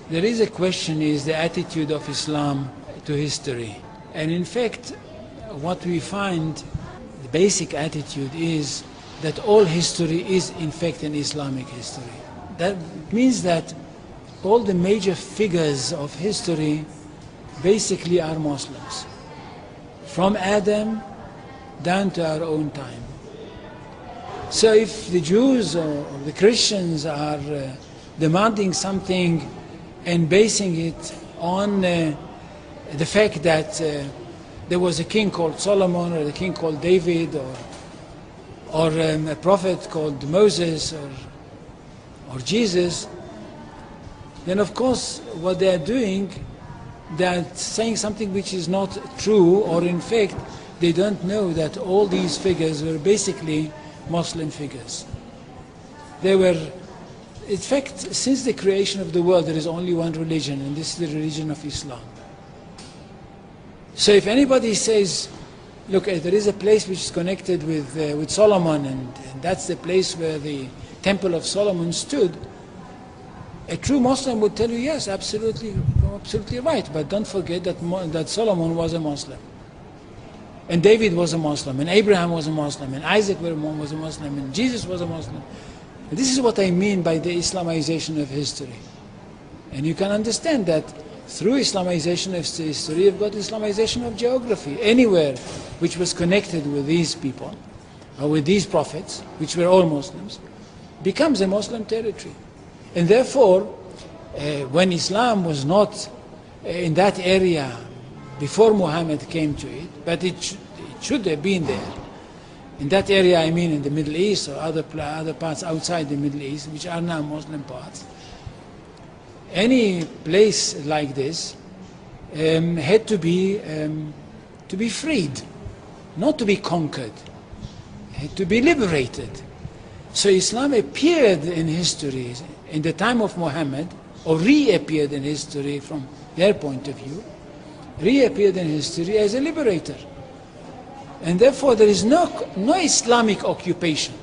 There is a question, is the attitude of Islam to history. And in fact, what we find, the basic attitude is that all history is in fact an Islamic history. That means that all the major figures of history basically are Muslims. From Adam down to our own time. So if the Jews or the Christians are demanding something and basing it on the fact that there was a king called Solomon, or a king called David, or a prophet called Moses, or Jesus, then of course what they are doing, they are saying something which is not true, or in fact they don't know that all these figures were basically Muslim figures. They were, in fact, since the creation of the world, there is only one religion, and this is the religion of Islam. So if anybody says, look, there is a place which is connected with Solomon, and that's the place where the Temple of Solomon stood, a true Muslim would tell you, yes, absolutely right, but don't forget that Solomon was a Muslim. And David was a Muslim, and Abraham was a Muslim, and Isaac was a Muslim, and Jesus was a Muslim. And this is what I mean by the Islamization of history. And you can understand that through Islamization of history, you've got Islamization of geography. Anywhere which was connected with these people, or with these prophets, which were all Muslims, becomes a Muslim territory. And therefore, when Islam was not in that area before Muhammad came to it, but it should have been there. In that area, I mean in the Middle East or other parts outside the Middle East, which are now Muslim parts. Any place like this had to be freed, not to be conquered, had to be liberated. So Islam appeared in history in the time of Muhammad, or reappeared in history from their point of view, reappeared in history as a liberator. And therefore there is no Islamic occupation.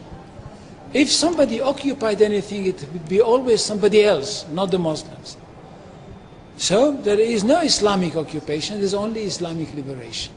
If somebody occupied anything, it would be always somebody else, not the Muslims. So there is no Islamic occupation, there is only Islamic liberation.